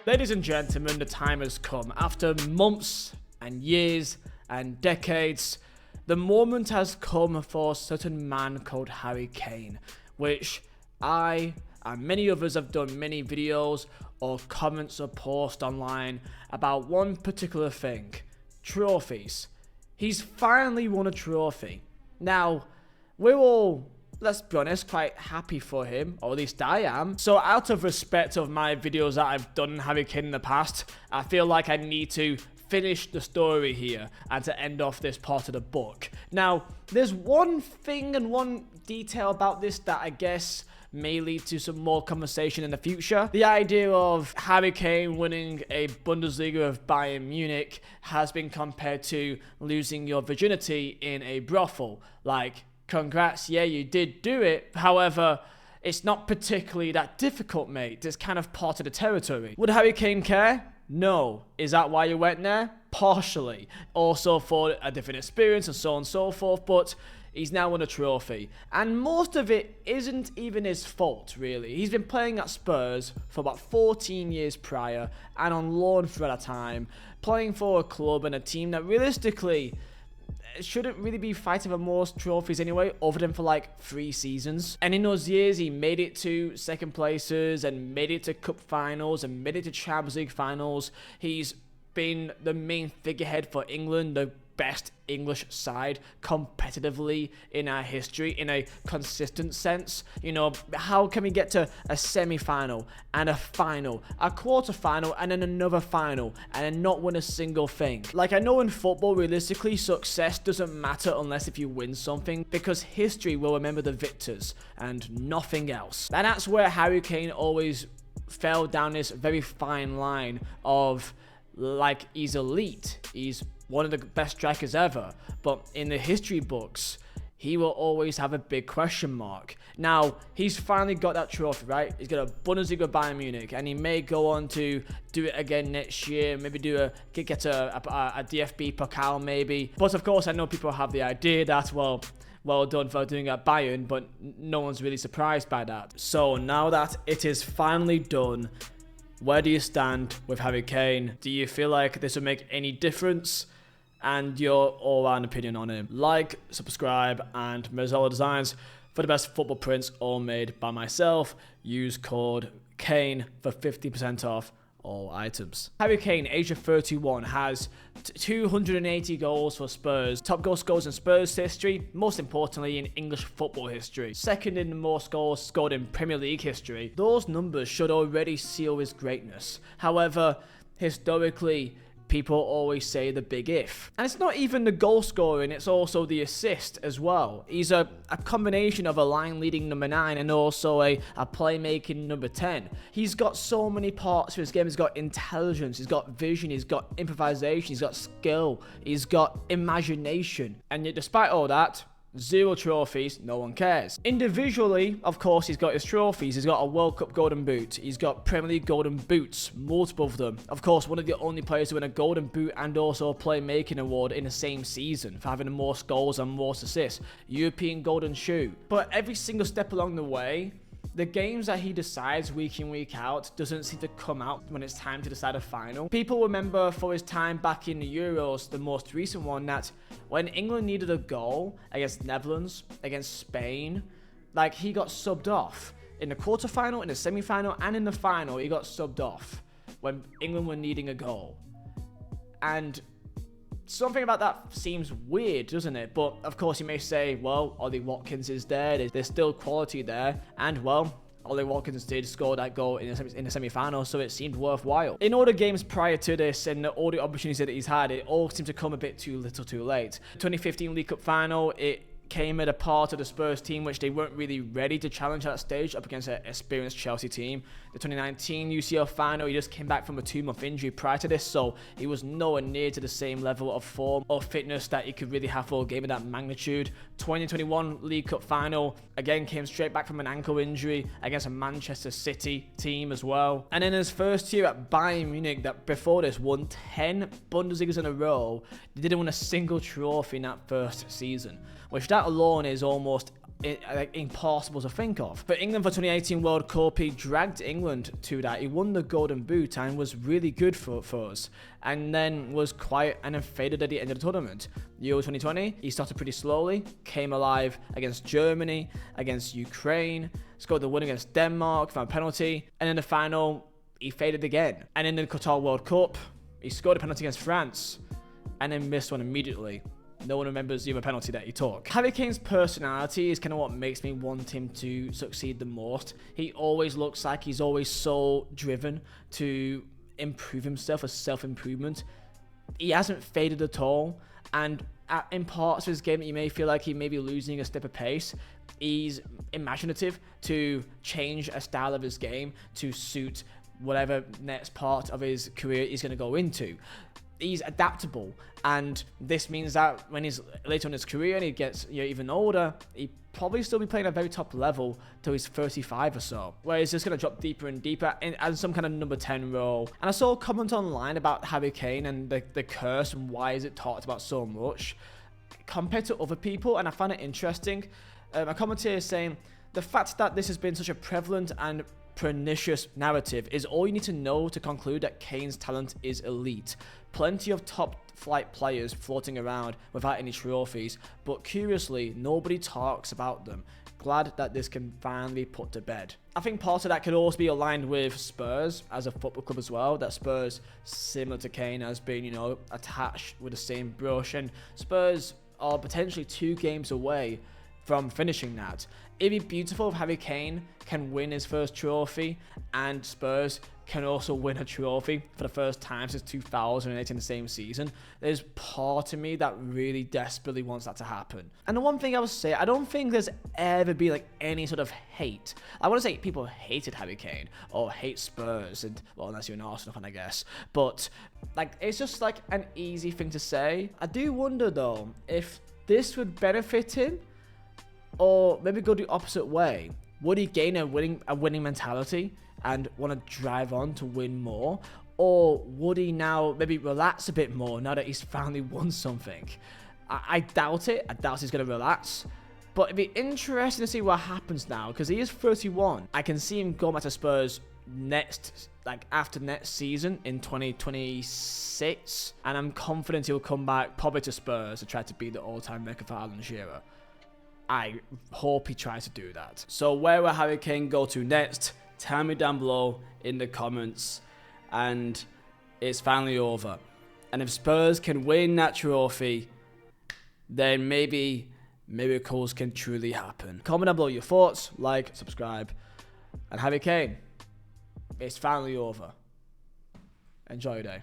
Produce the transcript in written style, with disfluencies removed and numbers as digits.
Ladies and gentlemen, the time has come. After months and years and decades, the moment has come for a certain man called Harry Kane, which I and many others have done many videos or comments or posts online about one particular thing: trophies. He's finally won a trophy. Now, we're all, let's be honest, quite happy for him, or at least I am. So out of respect of my videos that I've done Harry Kane in the past, I feel like I need to finish the story here and to end off this part of the book. Now, there's one thing and one detail about this that I guess may lead to some more conversation in the future. The idea of Harry Kane winning a Bundesliga of Bayern Munich has been compared to losing your virginity in a brothel. Like, congrats, yeah, you did do it. However, it's not particularly that difficult, mate. It's kind of part of the territory. Would Harry Kane care? No. Is that why you went there? Partially. Also for a different experience and so on and so forth, but he's now won a trophy. And most of it isn't even his fault, really. He's been playing at Spurs for about 14 years prior and on loan for that time, playing for a club and a team that realistically shouldn't really be fighting for most trophies anyway, other than for like 3 seasons. And in those years, he made it to second places and made it to cup finals and made it to Champions League finals. He's been the main figurehead for England, the best English side competitively in our history in a consistent sense. You know, how can we get to a semi-final and a final, a quarter-final and then another final and then not win a single thing? Like, I know in football, realistically, success doesn't matter unless if you win something, because history will remember the victors and nothing else. And that's where Harry Kane always fell down this very fine line of, like, he's elite, he's one of the best strikers ever, but in the history books, he will always have a big question mark. Now, he's finally got that trophy, right? He's got a Bundesliga Bayern Munich, and he may go on to do it again next year, maybe get a DFB Pokal maybe. But of course, I know people have the idea that, well done for doing it at Bayern, but no one's really surprised by that. So now that it is finally done, where do you stand with Harry Kane? Do you feel like this will make any difference? And your all-round opinion on him. Like, subscribe, and Vizeh Designs for the best football prints, all made by myself. Use code Kane for 50% off all items. Harry Kane, age of 31, has 280 goals for Spurs. Top goal scorers in Spurs history, most importantly in English football history. Second in the most goals scored in Premier League history. Those numbers should already seal his greatness. However, historically, people always say the big if. And it's not even the goal scoring, it's also the assist as well. He's a combination of a line leading number 9 and also a playmaking number 10. He's got so many parts to his game. He's got intelligence, he's got vision, he's got improvisation, he's got skill, he's got imagination. And yet despite all that, 0 trophies, no one cares. Individually, of course, he's got his trophies. He's got a World Cup Golden Boot. He's got Premier League Golden Boots, multiple of them. Of course, one of the only players to win a Golden Boot and also a Playmaking Award in the same season for having the most goals and most assists. European Golden Shoe. But every single step along the way, the games that he decides week in, week out doesn't seem to come out when it's time to decide a final. People remember for his time back in the Euros, the most recent one, that when England needed a goal against Netherlands, against Spain, like, he got subbed off. In the quarterfinal, in the semi-final, and in the final, he got subbed off when England were needing a goal. And something about that seems weird, doesn't it? But of course you may say, well, Ollie Watkins is there, there's still quality there, and well, Ollie Watkins did score that goal in the semi-final, so it seemed worthwhile. In all the games prior to this and all the opportunities that he's had, it all seemed to come a bit too little too late. 2015 League Cup final, it came at a part of the Spurs team which they weren't really ready to challenge at that stage up against an experienced Chelsea team. The 2019 UCL final, he just came back from a 2-month injury prior to this, so he was nowhere near to the same level of form or fitness that he could really have for a game of that magnitude. 2021 League Cup final, again came straight back from an ankle injury against a Manchester City team as well. And in his first year at Bayern Munich, that before this won 10 Bundesligas in a row, they didn't win a single trophy in that first season, which that alone is almost impossible to think of. For England for 2018 World Cup, he dragged England to that. He won the Golden Boot and was really good for us. And then was quiet and then faded at the end of the tournament. Euro 2020, he started pretty slowly, came alive against Germany, against Ukraine, scored the win against Denmark, found a penalty, and in the final, he faded again. And in the Qatar World Cup, he scored a penalty against France, and then missed one immediately. No one remembers the other penalty that he took. Harry Kane's personality is kind of what makes me want him to succeed the most. He always looks like he's always so driven to improve himself, for self-improvement. He hasn't faded at all, and in parts of his game that you may feel like he may be losing a step of pace, he's imaginative to change a style of his game to suit whatever next part of his career he's going to go into. He's adaptable, and this means that when he's later in his career and he gets even older, he probably still be playing at a very top level till he's 35 or so, where he's just going to drop deeper and deeper as some kind of number 10 role. And I saw a comment online about Harry Kane and the curse and why is it talked about so much compared to other people, and I found it interesting. A commentator is saying the fact that this has been such a prevalent and pernicious narrative is all you need to know to conclude that Kane's talent is elite. Plenty of top flight players floating around without any trophies, but curiously, nobody talks about them. Glad that this can finally be put to bed. I think part of that could also be aligned with Spurs as a football club as well, that Spurs, similar to Kane, has been, attached with the same brush, and Spurs are potentially 2 games away from finishing that. It'd be beautiful if Harry Kane can win his first trophy and Spurs can also win a trophy for the first time since 2008 in the same season. There's part of me that really desperately wants that to happen. And the one thing I would say, I don't think there's ever been any sort of hate. I want to say people hated Harry Kane or hate Spurs, and well, unless you're an Arsenal fan, I guess. But it's just an easy thing to say. I do wonder though if this would benefit him, or maybe go the opposite way. Would he gain a winning mentality and want to drive on to win more? Or would he now maybe relax a bit more now that he's finally won something? I doubt it. I doubt he's going to relax. But it'd be interesting to see what happens now, because he is 31. I can see him going back to Spurs after next season in 2026. And I'm confident he'll come back probably to Spurs to try to be the all-time record for Alan Shearer. I hope he tries to do that. So where will Harry Kane go to next? Tell me down below in the comments. And it's finally over. And if Spurs can win that trophy, then maybe miracles can truly happen. Comment down below your thoughts, like, subscribe. And Harry Kane, it's finally over. Enjoy your day.